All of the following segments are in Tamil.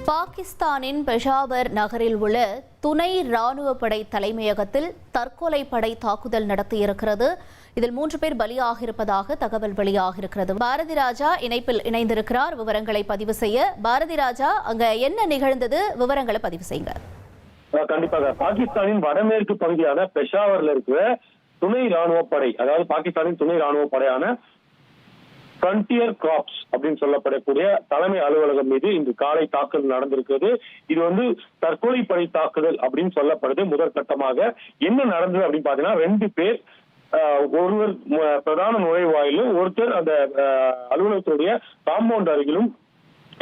பாகிஸ்தானின் பெஷாவர் நகரில் உள்ள துணை ராணுவ படை தலைமையகத்தில் தற்கொலை படை தாக்குதல் நடத்தியிருக்கிறது. இதில் 3 பேர் பலியாக இருப்பதாக தகவல் வெளியாகியிருக்கிறது. பாரதி ராஜா இணைப்பில் இணைந்திருக்கிறார். விவரங்களை பதிவு செய்ய. பாரதி ராஜா, அங்க என்ன நிகழ்ந்தது? விவரங்களை பதிவு செய்யுங்க. கண்டிப்பாக பாகிஸ்தானின் வடமேற்கு பகுதியான பெஷாவர்ல இருக்கிற துணை ராணுவ படை, அதாவது பாகிஸ்தானின் துணை ராணுவ படையான ஃப்ரண்டியர் கார்ப்ஸ் அப்படின்னு சொல்லப்படக்கூடிய தலைமை அலுவலகம் மீது இன்று காலை தாக்குதல் நடந்திருக்கிறது. இது தற்கொலை படை தாக்குதல் அப்படின்னு சொல்லப்படுது. முதற்கட்டமாக என்ன நடந்தது அப்படின்னு பாத்தீங்கன்னா, 2 பேர், ஒருவர் பிரதான நுழைவாயிலும் ஒருத்தர் அந்த அலுவலகத்துடைய காம்பவுண்ட் அருகிலும்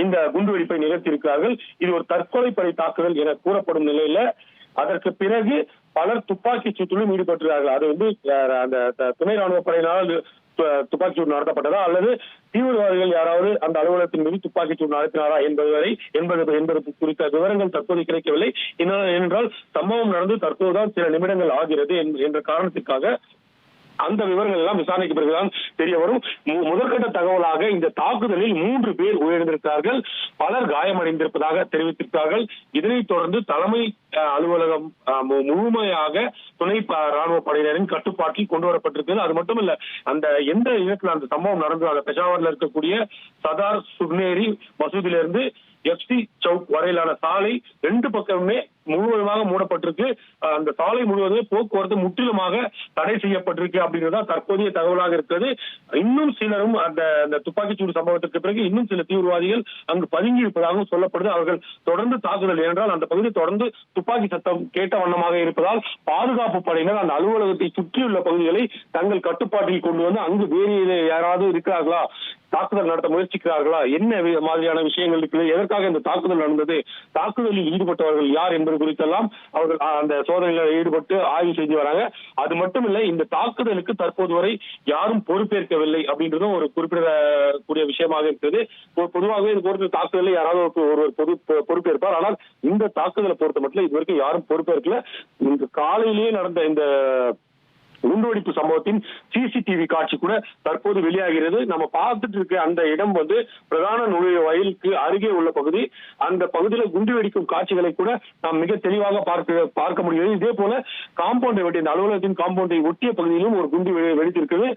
இந்த குண்டுவெடிப்பை நிகழ்த்தியிருக்கிறார்கள். இது ஒரு தற்கொலை படை தாக்குதல் என கூறப்படும் நிலையில அதற்கு பிறகு பலர் துப்பாக்கி சூட்டிலும் ஈடுபட்டிருக்கிறார்கள். அது அந்த துணை ராணுவ படையினால் துப்பாக்கி சூடு நடத்தப்பட்டதா அல்லது தீவிரவாதிகள் யாராவது அந்த அலுவலகத்தின் மீது துப்பாக்கி சூடு நடத்தினாரா என்பது குறித்த விவரங்கள் தற்போது கிடைக்கவில்லை. ஏனென்றால் சம்பவம் நடந்து தற்போதுதான் சில நிமிடங்கள் ஆகிறது என்ற காரணத்திற்காக அந்த விவரங்கள் எல்லாம் விசாரணைக்கு பிறகுதான் தெரிய வரும். முதற்கட்ட தகவலாக இந்த தாக்குதலில் 3 பேர் உயிரிழந்திருக்கிறார்கள், பலர் காயமடைந்திருப்பதாக தெரிவித்திருக்கிறார்கள். இதனைத் தொடர்ந்து தலைமை அலுவலகம் முழுமையாக துணை ராணுவ படையினரின் கட்டுப்பாட்டில் கொண்டு வரப்பட்டிருக்கிறது. அது மட்டுமல்ல, அந்த எந்த இடத்துல அந்த சம்பவம் நடந்தது, அந்த பெஷாவர்ல இருக்கக்கூடிய சதார் சுக்னேரி மசூதியிலிருந்து FC சவுக் வரையிலான சாலை 2 பக்கமுமே முழுவதுமாக மூடப்பட்டிருக்கு. அந்த சாலை முழுவதும் போக்குவரத்து முற்றிலுமாக தடை செய்யப்பட்டிருக்கு அப்படிங்கிறதா தற்போதைய தகவலாக இருக்கிறது. இன்னும் சிலரும் அந்த துப்பாக்கிச்சூடு சம்பவத்திற்கு பிறகு இன்னும் சில தீவிரவாதிகள் அங்கு பதுங்கி இருப்பதாகவும் சொல்லப்படுது. அவர்கள் தொடர்ந்து தாக்குதல், ஏனென்றால் அந்த பகுதி தொடர்ந்து துப்பாக்கி சத்தம் கேட்ட வண்ணமாக இருப்பதால் பாதுகாப்பு படையினர் அந்த அலுவலகத்தை சுற்றியுள்ள பகுதிகளை தங்கள் கட்டுப்பாட்டில் கொண்டு வந்து அங்கு வேறு யாராவது இருக்கிறார்களா, தாக்குதல் நடத்த முயற்சிக்கிறார்களா, என்ன மாதிரியான விஷயங்கள் இருக்குது, எதற்காக இந்த தாக்குதல் நடந்தது, தாக்குதலில் ஈடுபட்டவர்கள் யார் என்பது குறித்தெல்லாம் அவர்கள் அந்த சோதனையில் ஈடுபட்டு ஆய்வு செஞ்சு வராங்க. அது மட்டும் இல்லை, இந்த தாக்குதலுக்கு தற்போது வரை யாரும் பொறுப்பேற்கவில்லை அப்படின்றதும் ஒரு குறிப்பிடக்கூடிய விஷயமாக இருக்கிறது. பொதுவாகவே இது பொறுத்த தாக்குதலில் யாராவது ஒருவர் பொறுப்பேற்பார். ஆனால் இந்த தாக்குதலை பொறுத்த மட்டும் இதுவரைக்கும் யாரும் பொறுப்பேற்கல. இன்று காலையிலேயே நடந்த இந்த குண்டுவெடிப்பு சம்பவத்தின் CCTV காட்சி கூட தற்போது வெளியாகிறது. நம்ம பார்த்துட்டு இருக்க அந்த இடம் பிரதான நுழைவாயிலுக்கு அருகே உள்ள பகுதி. அந்த பகுதியில் குண்டு வெடிக்கும் காட்சிகளை கூட நாம் மிக தெளிவாக பார்க்க முடிகிறது. இதே போல காம்பவுண்டை ஒட்டிய, இந்த அலுவலகத்தின் காம்பவுண்டை ஒட்டிய பகுதியிலும் ஒரு குண்டு வெடித்திருக்கிறது.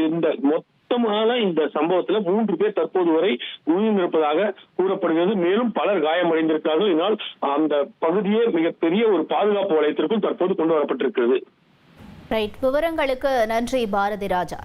இந்த மொத்தமான இந்த சம்பவத்துல 3 பேர் தற்போது வரை உயிரிழந்திருப்பதாக கூறப்படுகிறது. மேலும் பலர் காயமடைந்திருக்கிறார்கள். இதனால் அந்த பகுதியே மிகப்பெரிய ஒரு பாதுகாப்பு வலயத்திற்கும் தற்போது கொண்டு வரப்பட்டிருக்கிறது. ரைட், விவரங்களுக்கு நன்றி பாரதி ராஜா.